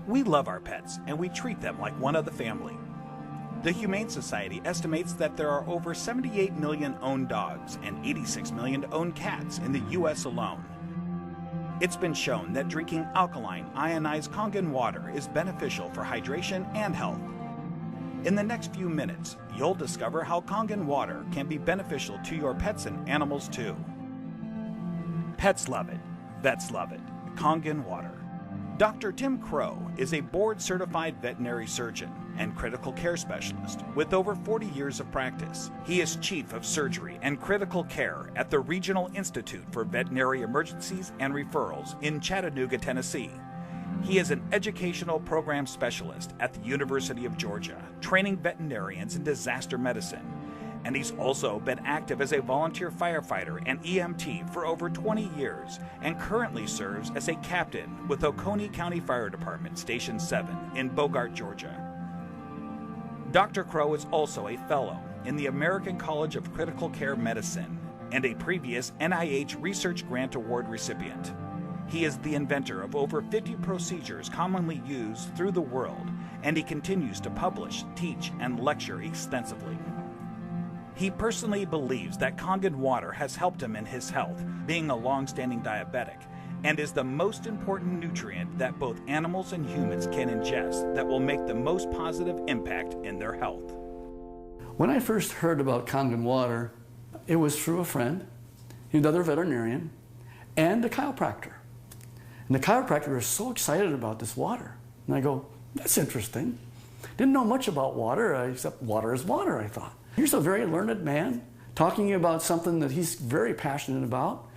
We love our pets, and we treat them like one of the family. The Humane Society estimates that there are over 78 million owned dogs and 86 million owned cats in the U.S. alone. It's been shown that drinking alkaline, ionized Kangen water is beneficial for hydration and health. In the next few minutes, you'll discover how Kangen water can be beneficial to your pets and animals too. Pets love it. Vets love it. Kangen water. Dr. Tim Crow is a board-certified veterinary surgeon and critical care specialist with over 40 years of practice. He is Chief of Surgery and Critical Care at the Regional Institute for Veterinary Emergencies and Referrals in Chattanooga, Tennessee. He is an educational program specialist at the University of Georgia, training veterinarians in disaster medicine. And he's also been active as a volunteer firefighter and EMT for over 20 years and currently serves as a captain with Oconee County Fire Department Station 7 in Bogart, Georgia. Dr. Crow is also a fellow in the American College of Critical Care Medicine and a previous NIH Research Grant Award recipient. He is the inventor of over 50 procedures commonly used through the world, and he continues to publish, teach, and lecture extensively. He personally believes that Kangen water has helped him in his health, being a long-standing diabetic, and is the most important nutrient that both animals and humans can ingest that will make the most positive impact in their health. When I first heard about Kangen water, it was through a friend, another veterinarian, and a chiropractor. And the chiropractor was so excited about this water. And I go, that's interesting. Didn't know much about water, except water is water, I thought. Here's a very learned man talking about something that he's very passionate about.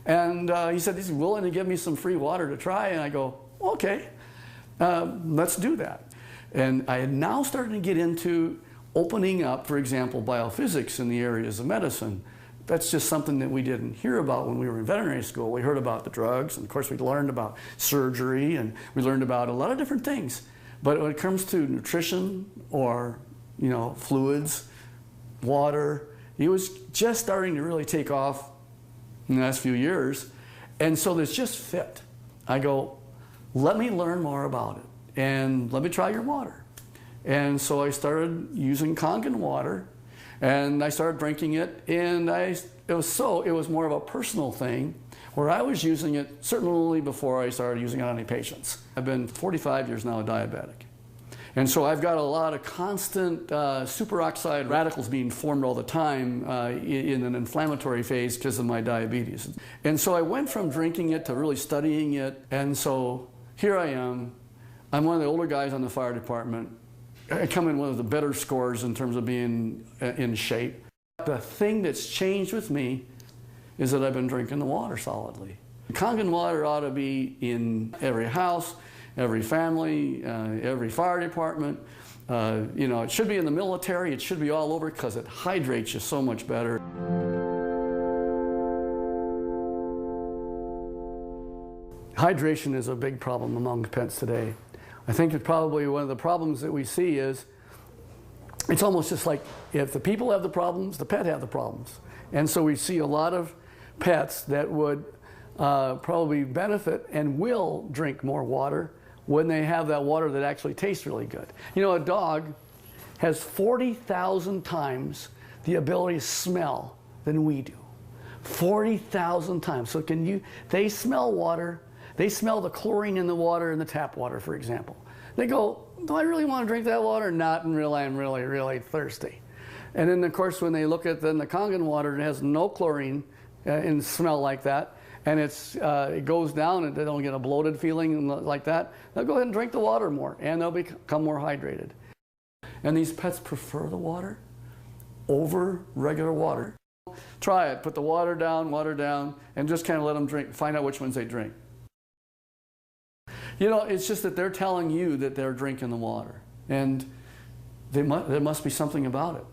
And he said he's willing to give me some free water to try. And I go, okay, let's do that. And I had now started to get into opening up, for example, biophysics in the areas of medicine. That's just something that we didn't hear about when we were in veterinary school. We heard about the drugs, and of course we learned about surgery, and we learned about a lot of different things. But when it comes to nutrition or, fluids, water, it was just starting to really take off in the last few years. And so this just fit. I go, let me learn more about it, and let me try your water. And so I started using Kangen water, and I started drinking it, and it was more of a personal thing, where I was using it certainly before I started using it on any patients. I've been 45 years now a diabetic. And so I've got a lot of constant superoxide radicals being formed all the time in an inflammatory phase because of my diabetes. And so I went from drinking it to really studying it, and so here I am. I'm one of the older guys on the fire department. I come in one of the better scores in terms of being in shape. The thing that's changed with me is that I've been drinking the water solidly. Kangen water ought to be in every house, every family, every fire department. It should be in the military. It should be all over because it hydrates you so much better. Hydration is a big problem among pets today. I think it's probably one of the problems that we see is it's almost just like if the people have the problems, the pet have the problems. And so we see a lot of pets that would probably benefit and will drink more water when they have that water that actually tastes really good. A dog has 40,000 times the ability to smell than we do. 40,000 times. So they smell water. They smell the chlorine in the water in the tap water, for example. They go, do I really want to drink that water? Not until I'm really, really thirsty. And then, of course, when they look at the Kangen water, it has no chlorine and smell like that, and it goes down and they don't get a bloated feeling like that, they'll go ahead and drink the water more, and they'll become more hydrated. And these pets prefer the water over regular water. Try it. Put the water down, and just kind of let them drink. Find out which ones they drink. It's just that they're telling you that they're drinking the water, and there must be something about it.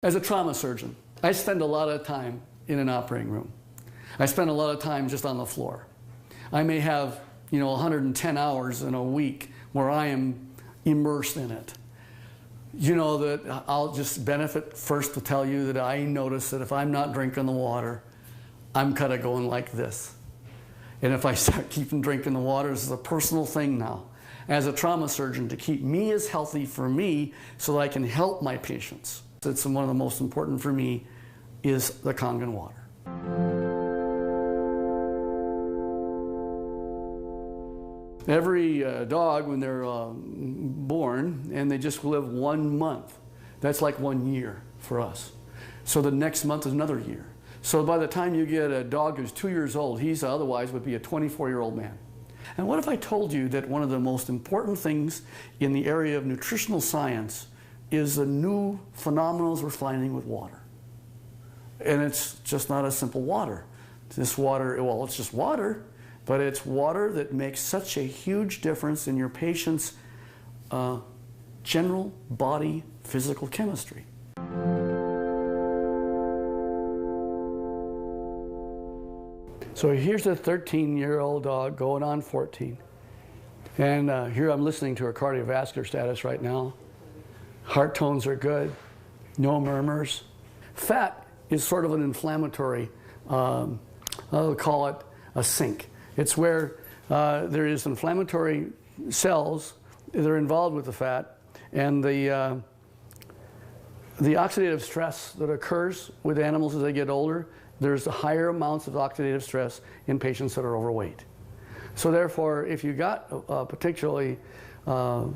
As a trauma surgeon, I spend a lot of time in an operating room. I spend a lot of time just on the floor. I may have, 110 hours in a week where I am immersed in it. That I'll just benefit first to tell you that I notice that if I'm not drinking the water, I'm kind of going like this. And if I start keeping drinking the water, this is a personal thing now. as a trauma surgeon to keep me as healthy for me so that I can help my patients. It's one of the most important for me is the Kangen water. Every dog, when they're born, and they just live 1 month, that's like 1 year for us. So the next month is another year. So by the time you get a dog who's 2 years old, he's otherwise would be a 24-year-old man. And what if I told you that one of the most important things in the area of nutritional science is the new phenomena we're finding with water? And it's just not a simple water. This water, well, it's just water, but it's water that makes such a huge difference in your patient's general body physical chemistry. So here's a 13-year-old dog going on 14. And here I'm listening to her cardiovascular status right now. Heart tones are good, no murmurs. Fat is sort of an inflammatory, I'll call it a sink. It's where there is inflammatory cells that are involved with the fat, and the oxidative stress that occurs with animals as they get older, there's higher amounts of oxidative stress in patients that are overweight. So therefore, if you got a particularly tool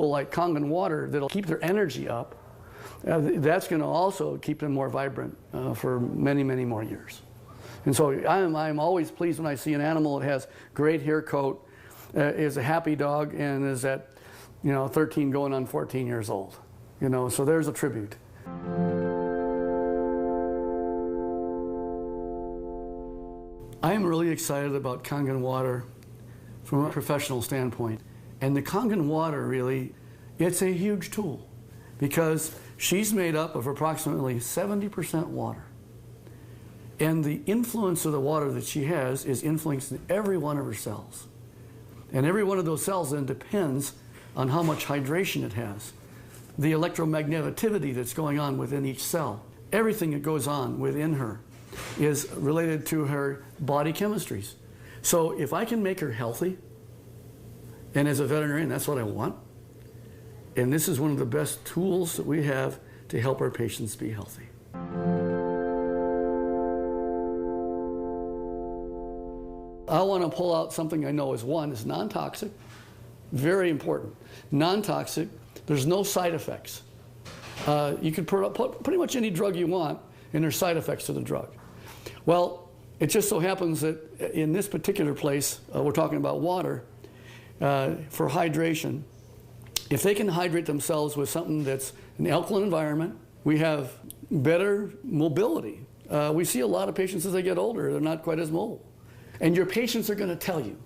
like Kangen water that'll keep their energy up, that's going to also keep them more vibrant for many, many more years. And so I'm always pleased when I see an animal that has great hair coat, is a happy dog, and is at 13 going on 14 years old. So there's a tribute. I'm really excited about Kangen water from a professional standpoint. And the Kangen water really, it's a huge tool because she's made up of approximately 70% water. And the influence of the water that she has is influencing every one of her cells. And every one of those cells then depends on how much hydration it has. The electromagneticity that's going on within each cell, everything that goes on within her is related to her body chemistries. So if I can make her healthy, and as a veterinarian, that's what I want, and this is one of the best tools that we have to help our patients be healthy. I want to pull out something I know is non-toxic, very important. Non-toxic, there's no side effects. You can put pretty much any drug you want, and there's side effects to the drug. Well, it just so happens that in this particular place, we're talking about water, for hydration. If they can hydrate themselves with something that's an alkaline environment, we have better mobility. We see a lot of patients as they get older, they're not quite as mobile. And your patients are going to tell you,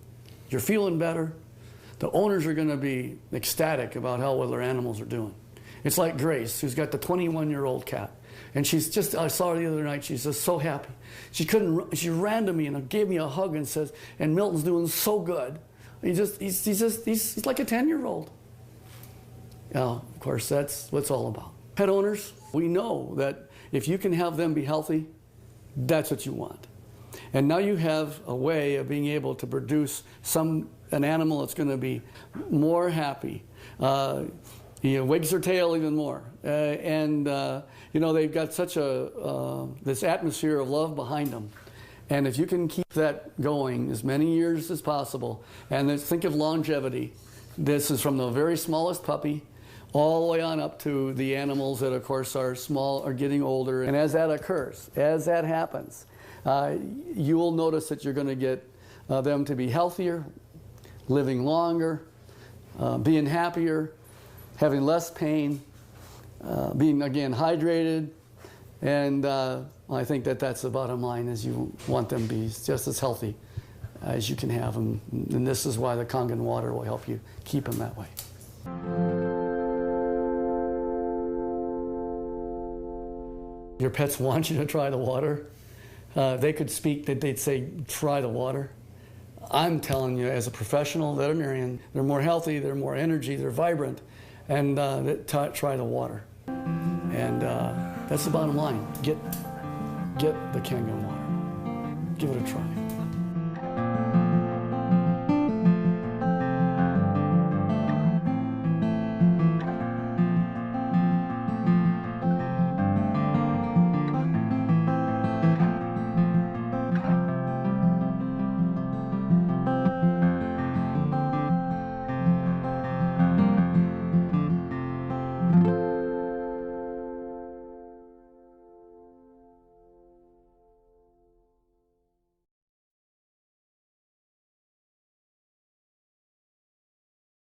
you're feeling better. The owners are going to be ecstatic about how well their animals are doing. It's like Grace, who's got the 21-year-old cat. And she's just, I saw her the other night, she's just so happy. She ran to me and gave me a hug and says, and Milton's doing so good. He's like a 10-year-old. Of course, that's what it's all about. Pet owners, we know that if you can have them be healthy, that's what you want. And now you have a way of being able to produce an animal that's going to be more happy. Wags their tail even more. They've got such this atmosphere of love behind them. And if you can keep that going as many years as possible, and think of longevity, this is from the very smallest puppy all the way on up to the animals that, of course, are small, are getting older. And as that occurs, as that happens, you will notice that you're going to get them to be healthier, living longer, being happier, having less pain, being, again, hydrated. And I think that that's the bottom line, is you want them to be just as healthy as you can have them. And this is why the Kangen water will help you keep them that way. Your pets want you to try the water. They could speak, they'd say, try the water. I'm telling you, as a professional veterinarian, they're more healthy, they're more energy, they're vibrant, and try the water. And that's the bottom line. Get the Kangen water. Give it a try.